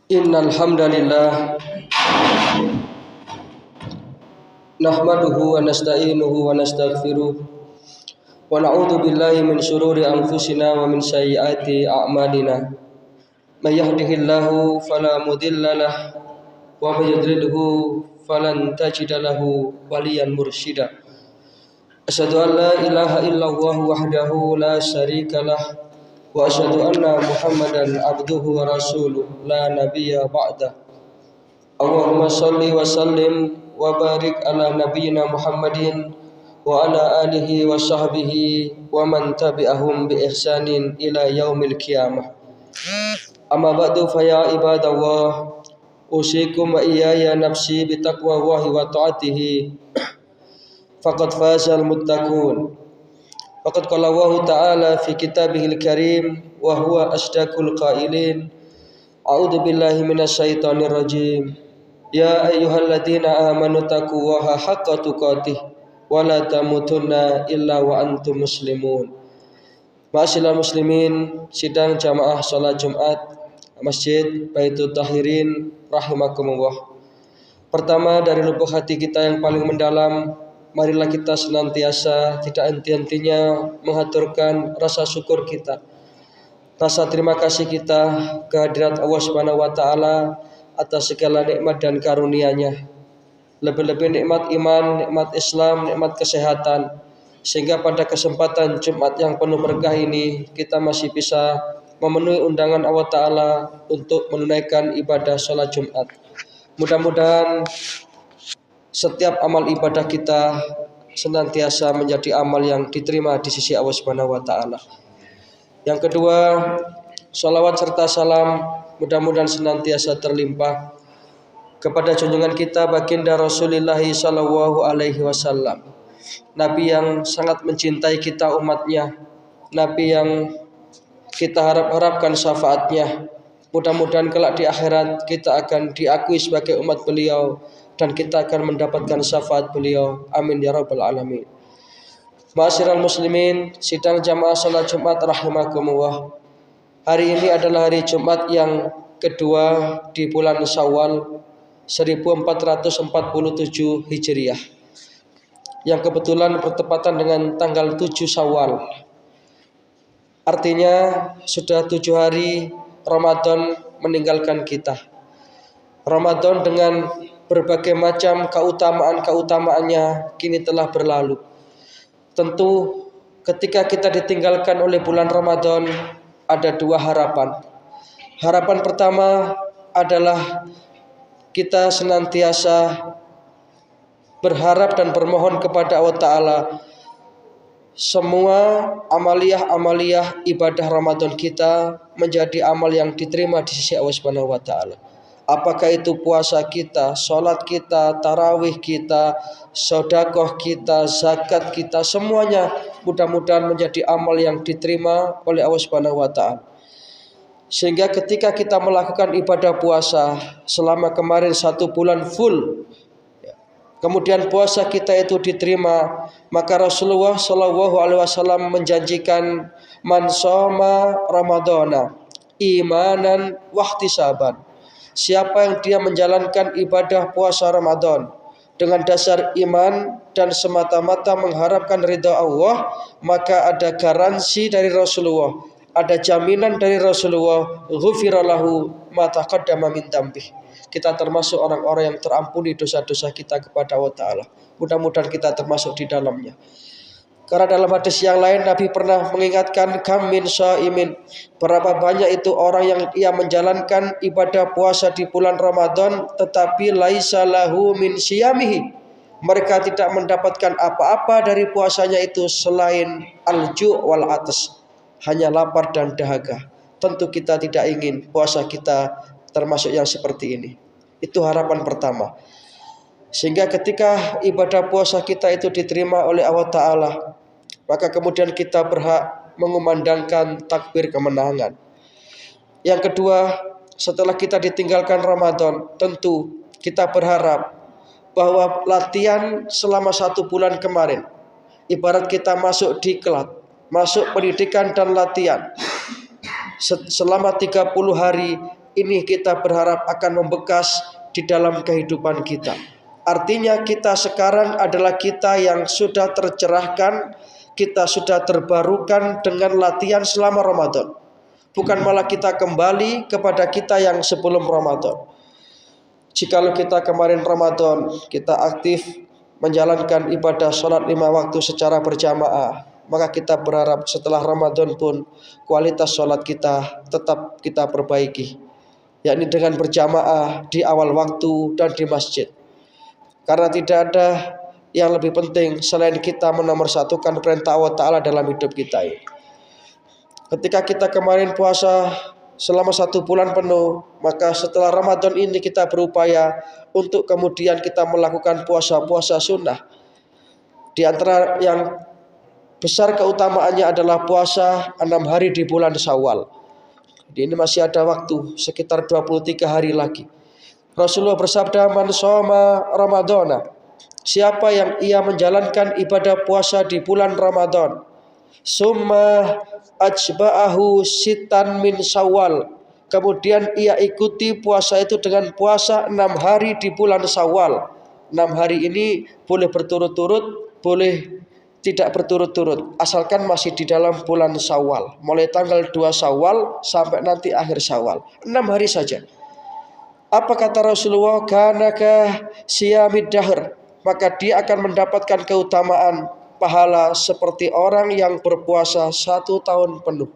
Innal hamdalillah nahmaduhu wa nasta'inuhu wa nastaghfiruh wa na'udzu billahi min shururi anfusina wa min sayyiati a'malina. May yahdihillahu fala mudilla lahu wa may yudlilhu falan tajida lahu waliyan mursyida. Asyhadu an la ilaha illallah wahdahu la syarika lah wa asyhadu anna Muhammadan abduhu wa rasuluh la nabiyya ba'da. Allahumma shalli wa sallim wa barik ala nabiyyina Muhammadin wa ala alihi wa sahbihi wa man tabi'ahum bi ihsanin ila yaumil qiyamah. Amma ba'du fa ya ibadallah, usikum wa iyaya nafsi bi taqwallahi wa ta'atihi faqad fazal muttaqun. Faqad qala Allah ta'ala fi kitabihil karim wa huwa asdaqul qailin. A'udzu billahi minasyaitonir rajim. Ya ayyuhalladzina amanu taqullaha haqqa tuqatih wa la tamutunna illa wa antum muslimun. Ma'asyiral muslimin, sidang jamaah salat Jumat Masjid Baitul Tahirin rahimakumullah. Pertama, dari lubuk hati kita yang paling mendalam, marilah kita senantiasa tidak henti-hentinya mengaturkan rasa syukur kita, rasa terima kasih kita kehadirat Allah Subhanahu wa taala atas segala nikmat dan karunia-Nya. Lebih-lebih nikmat iman, nikmat Islam, nikmat kesehatan, sehingga pada kesempatan Jumat yang penuh berkah ini kita masih bisa memenuhi undangan Allah taala untuk menunaikan ibadah salat Jumat. Mudah-mudahan setiap amal ibadah kita senantiasa menjadi amal yang diterima di sisi Allah Subhanahu wa taala. Yang kedua, sholawat serta salam mudah-mudahan senantiasa terlimpah kepada junjungan kita baginda Rasulullah sallallahu alaihi wasallam. Nabi yang sangat mencintai kita umatnya, Nabi yang kita harapkan syafaatnya. Mudah-mudahan kelak di akhirat kita akan diakui sebagai umat beliau dan kita akan mendapatkan syafaat beliau. Amin ya rabbal alamin. Ma'asyiral muslimin, sidang jamaah salat Jumat rahimakumullah. Hari ini adalah hari Jumat yang kedua di bulan Syawal 1447 Hijriah, yang kebetulan bertepatan dengan tanggal 7 Syawal. Artinya sudah 7 hari Ramadan meninggalkan kita. Ramadan dengan berbagai macam keutamaan-keutamaannya kini telah berlalu. Tentu ketika kita ditinggalkan oleh bulan Ramadan ada dua harapan. Harapan pertama adalah kita senantiasa berharap dan bermohon kepada Allah Ta'ala semua amaliyah ibadah Ramadan kita menjadi amal yang diterima di sisi Allah Subhanahu wa taala. Apakah itu puasa kita, sholat kita, tarawih kita, sedekah kita, zakat kita, semuanya mudah-mudahan menjadi amal yang diterima oleh Allah Subhanahu wa taala. Sehingga ketika kita melakukan ibadah puasa selama kemarin 1 bulan full, kemudian puasa kita itu diterima, maka Rasulullah Shallallahu Alaihi Wasallam menjanjikan man shoma Ramadana imanan wahtisaban. Siapa yang dia menjalankan ibadah puasa Ramadan dengan dasar iman dan semata-mata mengharapkan ridha Allah, maka ada garansi dari Rasulullah, ada jaminan dari Rasulullah, ghufira lahu ma taqaddama min dzambih. Kita termasuk orang-orang yang terampuni dosa-dosa kita kepada Allah Ta'ala. Mudah-mudahan kita termasuk di dalamnya. Karena dalam hadis yang lain Nabi pernah mengingatkan kam min shaimin, berapa banyak itu orang yang ia menjalankan ibadah puasa di bulan Ramadan tetapi laisa lahu min siyamihi, mereka tidak mendapatkan apa-apa dari puasanya itu selain al-ju' wal atas, hanya lapar dan dahaga. Tentu kita tidak ingin puasa kita termasuk yang seperti ini. Itu harapan pertama. Sehingga ketika ibadah puasa kita itu diterima oleh Allah Ta'ala, maka kemudian kita berhak mengumandangkan takbir kemenangan. Yang kedua, setelah kita ditinggalkan Ramadan, tentu kita berharap bahwa latihan selama 1 bulan kemarin, ibarat kita masuk diklat, masuk pendidikan dan latihan selama 30 hari, ini kita berharap akan membekas di dalam kehidupan kita. Artinya kita sekarang adalah kita yang sudah tercerahkan, kita sudah terbarukan dengan latihan selama Ramadan. Bukan malah kita kembali kepada kita yang sebelum Ramadan. Jikalau kita kemarin Ramadan, kita aktif menjalankan ibadah sholat 5 waktu secara berjamaah, maka kita berharap setelah Ramadan pun kualitas sholat kita tetap kita perbaiki, yakni dengan berjamaah di awal waktu dan di masjid. Karena tidak ada yang lebih penting selain kita menomorsatukan perintah Allah Ta'ala dalam hidup kita ini. Ketika kita kemarin puasa selama 1 bulan penuh, maka setelah Ramadan ini kita berupaya untuk kemudian kita melakukan puasa-puasa sunnah. Di antara yang besar keutamaannya adalah puasa 6 hari di bulan Syawal. Ini masih ada waktu sekitar 23 hari lagi. Rasulullah bersabda, "Man shoma Ramadana." Siapa yang ia menjalankan ibadah puasa di bulan Ramadan, summa ajba'ahu sitan min Syawal, kemudian ia ikuti puasa itu dengan puasa 6 hari di bulan Syawal. 6 hari ini boleh berturut-turut, boleh tidak berturut-turut, asalkan masih di dalam bulan Syawal, mulai tanggal 2 Syawal sampai nanti akhir Syawal, 6 hari saja. Apa kata Rasulullah? Kanaka siyamid dahr, maka dia akan mendapatkan keutamaan pahala seperti orang yang berpuasa 1 tahun penuh.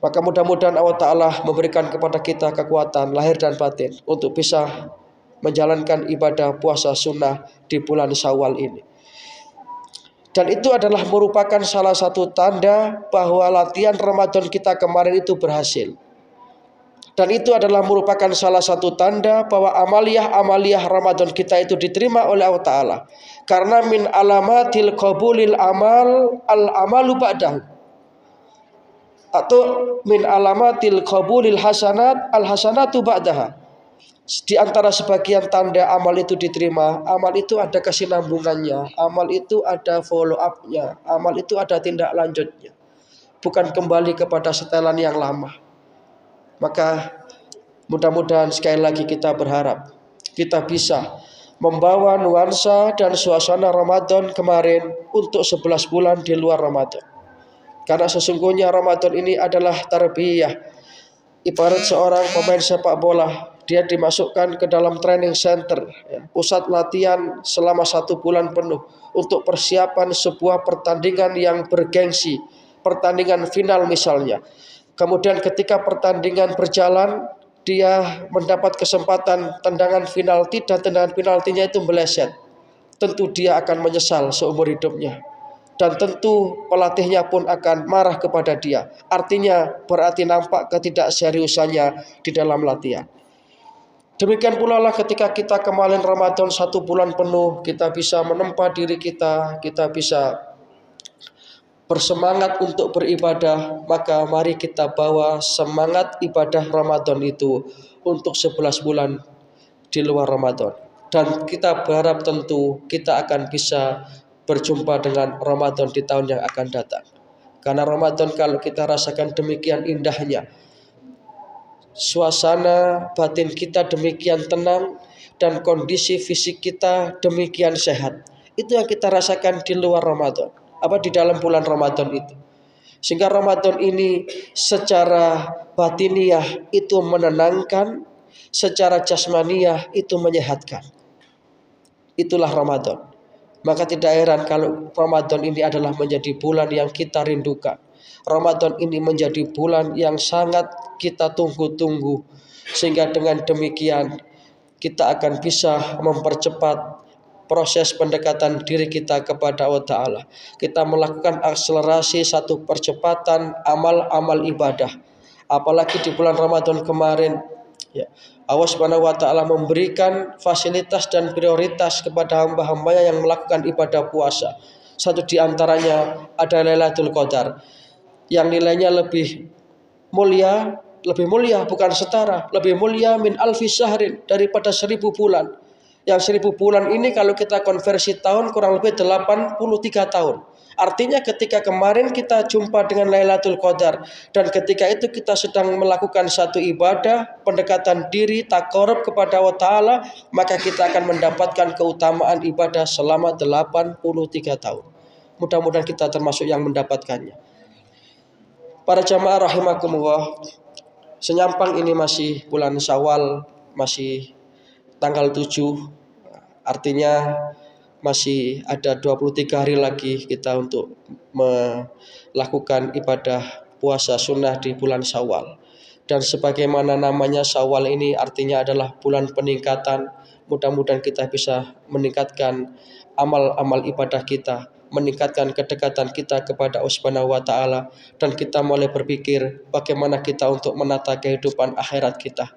Maka mudah-mudahan Allah Ta'ala memberikan kepada kita kekuatan lahir dan batin untuk bisa menjalankan ibadah puasa sunnah di bulan Syawal ini. Dan itu adalah merupakan salah satu tanda bahwa latihan Ramadan kita kemarin itu berhasil. Dan itu adalah merupakan salah satu tanda bahwa amaliyah Ramadan kita itu diterima oleh Allah Ta'ala. Karena min alamatil qabulil amal al-amalu ba'dahu. Atau min alamatil qabulil hasanat al-hasanatu ba'daha. Di antara sebagian tanda amal itu diterima, amal itu ada kesinambungannya, amal itu ada follow up-nya, amal itu ada tindak lanjutnya. Bukan kembali kepada setelan yang lama. Maka mudah-mudahan sekali lagi kita berharap kita bisa membawa nuansa dan suasana Ramadan kemarin untuk 11 bulan di luar Ramadan. Karena sesungguhnya Ramadan ini adalah tarbiyah. Ibarat seorang pemain sepak bola, dia dimasukkan ke dalam training center, pusat latihan selama 1 bulan penuh untuk persiapan sebuah pertandingan yang bergengsi, pertandingan final misalnya. Kemudian ketika pertandingan berjalan, dia mendapat kesempatan tendangan penalti dan tendangan penaltinya itu meleset. Tentu dia akan menyesal seumur hidupnya. Dan tentu pelatihnya pun akan marah kepada dia. Artinya berarti nampak ketidakseriusannya di dalam latihan. Demikian pula lah ketika kita kemarin Ramadan 1 bulan penuh, kita bisa menempa diri kita bisa bersemangat untuk beribadah, maka mari kita bawa semangat ibadah Ramadan itu untuk 11 bulan di luar Ramadan. Dan kita berharap tentu kita akan bisa berjumpa dengan Ramadan di tahun yang akan datang. Karena Ramadan kalau kita rasakan demikian indahnya, suasana batin kita demikian tenang, dan kondisi fisik kita demikian sehat. Itu yang kita rasakan di luar Ramadan, di dalam bulan Ramadan itu. Sehingga Ramadan ini secara batiniah itu menenangkan, secara jasmaniah itu menyehatkan. Itulah Ramadan. Maka tidak heran kalau Ramadan ini adalah menjadi bulan yang kita rindukan. Ramadan ini menjadi bulan yang sangat kita tunggu-tunggu. Sehingga dengan demikian kita akan bisa mempercepat proses pendekatan diri kita kepada Allah Ta'ala. Kita melakukan akselerasi satu percepatan amal-amal ibadah. Apalagi di bulan Ramadan kemarin, Allah Subhanahu wa Ta'ala memberikan fasilitas dan prioritas kepada hamba-hambanya yang melakukan ibadah puasa. Satu di antaranya ada Lailatul Qadar, yang nilainya lebih mulia bukan setara, lebih mulia min alfi syahrin, daripada 1000 bulan. Yang 1000 bulan ini kalau kita konversi tahun kurang lebih 83 tahun. Artinya ketika kemarin kita jumpa dengan Lailatul Qadar dan ketika itu kita sedang melakukan satu ibadah, pendekatan diri, takarub kepada Allah Ta'ala, maka kita akan mendapatkan keutamaan ibadah selama 83 tahun. Mudah-mudahan kita termasuk yang mendapatkannya. Para jamaah rahimakumullah, senyampang ini masih bulan Syawal, masih tanggal 7, artinya masih ada 23 hari lagi kita untuk melakukan ibadah puasa sunnah di bulan Syawal. Dan sebagaimana namanya Syawal ini artinya adalah bulan peningkatan. Mudah-mudahan kita bisa meningkatkan amal-amal ibadah kita, meningkatkan kedekatan kita kepada Allah Subhanahu wa taala, dan kita mulai berpikir bagaimana kita untuk menata kehidupan akhirat kita.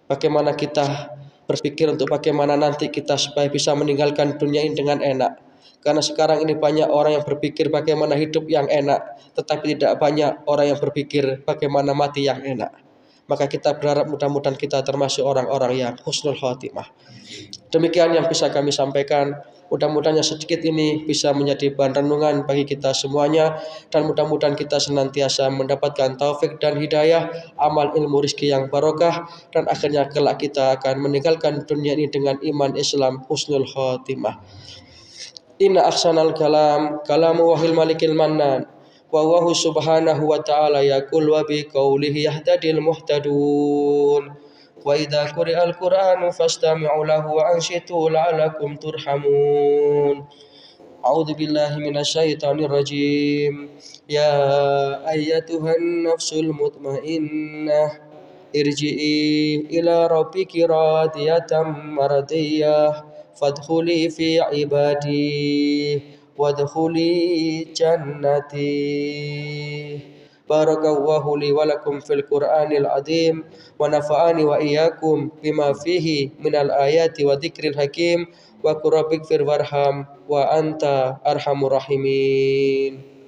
Bagaimana kita berpikir untuk bagaimana nanti kita supaya bisa meninggalkan dunia ini dengan enak. Karena sekarang ini banyak orang yang berpikir bagaimana hidup yang enak, tetapi tidak banyak orang yang berpikir bagaimana mati yang enak. Maka kita berharap mudah-mudahan kita termasuk orang-orang yang husnul khotimah. Demikian yang bisa kami sampaikan. Mudah-mudahan yang sedikit ini bisa menjadi bahan renungan bagi kita semuanya, dan mudah-mudahan kita senantiasa mendapatkan taufik dan hidayah, amal ilmu rizki yang barokah, dan akhirnya kelak kita akan meninggalkan dunia ini dengan iman Islam husnul khotimah. Inna ahsanal kalam kalamu wahil malikil mannan wa wahu subhanahu wa ta'ala yaqul wa bi qawlihi yahtadil muhtadun. Wa idza quri'al Qur'anu fastami'u lahu wa anshitu la'alakum turhamun. A'udzu billahi minasyaitonir rajim. Ya ayyatuhan nafsul mutmainnah irji'i ila rabbiki radiyatan mardiyah fadkhuli fi ibadi wadkhuli jannati. Barakallahu li wa lakum fil Qur'anil azim wa nafa'ani wa iyyakum bima fihi minal ayati wa dzikril hakim wa qur rabbighfir warham wa anta arhamur rahimin.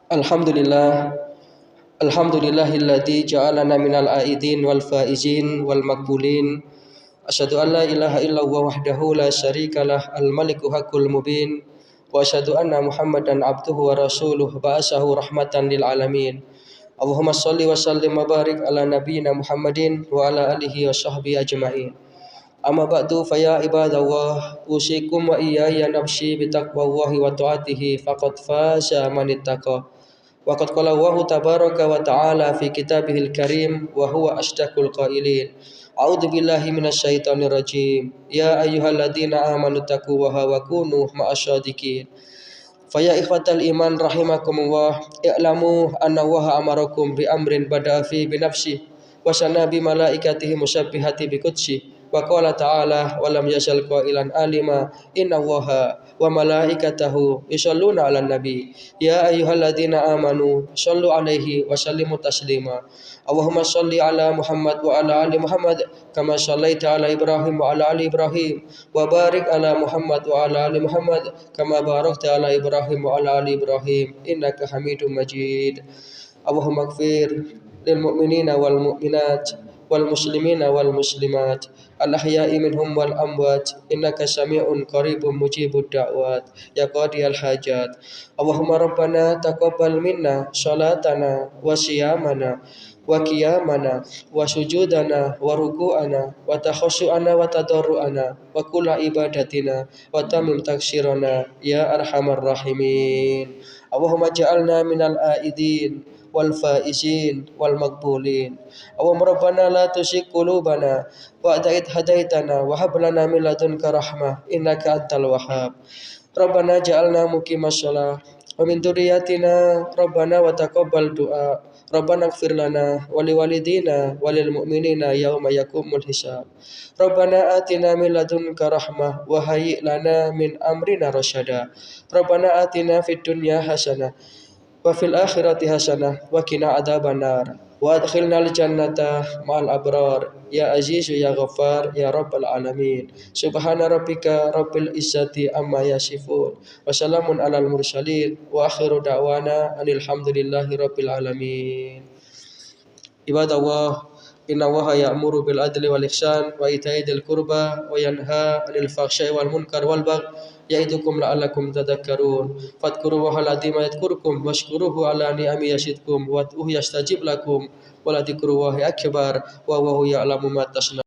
Alhamdulillah, alhamdulillahilladzi ja'alana minal aidin wal faizin wal maqbulin. Asyhadu an la ilaha illallah wahdahu la syarikalah al maliku haqqul mubin. Wa asyhadu anna Muhammadan abduhu wa rasuluh ba'asahu rahmatan lil alamin. Allahumma shalli wa sallim wa barik ala nabiyyina Muhammadin wa ala alihi wa sahbihi ajma'in. Amma ba'du fa ya ibadallah, usikum wa iyaya nafsi bi taqwallahi wa ta'atihi faqad faza man ittaqa. Wa qad qala Allahu tabaraka wa ta'ala fi kitabihil karim wa huwa asdaqul qailin. A'udzu billahi minasyaitonir rajim. Ya ayyuhalladzina amanu taqullaha wa kunu ma'asyadiqin. Fa ya ikhwatal iman rahimakumullah, i'lamu anna Allaha amarakum bi amrin bada'a fi bi nafsi wa sana bi malaikatihi musabbihati bi qudsi. Wa qala ta'ala wa lam yazal qailan alima inna Allaha wa malaikatahu yusholluna 'alan nabi. Ya ayyuhalladzina amanu shallu 'alaihi wa sallimu taslima. Allahumma shalli 'ala Muhammad wa 'ala ali Muhammad kama shallaita 'ala Ibrahim wa 'ala ali Ibrahim wa barik 'ala Muhammad wa 'ala ali Muhammad kama barakta 'ala Ibrahim wa 'ala ali Ibrahim innaka Hamidum Majid. Allahumma ighfir lil mu'minina wal mu'minat wal muslimina wal muslimat al-ahya'i minhum wal amwat innaka sami'un qaribun mujibud da'wat ya qadiyal hajat. Allahumma rabbana taqabbal minna salatana wa siyamana wa qiyamana wa sujudana wa ruku'ana wa takhassu'ana wa tadarru'ana wa kulla ibadatina wa tamim taksirana ya arhamar rahimin. Allahumma ja'alna minal aidin wal faizin wal maqbulin. Allahumma rabbana la tuzigh qulubana ba'da idh hadaitana wa hab lana min ladunka rahmah innaka antal wahhab. Rabbana ja'alna muqimas shalah wa min dzurriyyatina rabbana wa taqabbal du'a. Rabbana ighfir lana wa liwalidina wa lil mu'minina yauma yaqumul hisab. Rabbana atina min ladunka rahmah wa hayyi lana min amrina rasyada. Rabbana atina fid dunya hasanah wa fil akhirati hasanah wa qina adzabannar. وأدخلنا الجنة مع الأبرار يا عزيز يا غفار يا رب العالمين. سبحان ربك رب العزة عما يصفون وسلام على المرسلين وآخر دعوانا أن الحمد لله رب العالمين. عباد الله إن الله يأمر بالعدل والإحسان وإيتاء ذي القربى وينهى عن الفحشاء والمنكر والبغي يعظكم لعلكم تذكرون فاذكروا الله العظيم يذكركم واشكروه على نعمه يزدكم وادعوه يستجب لكم ولذكر الله أكبر والله يعلم ما تصنعون.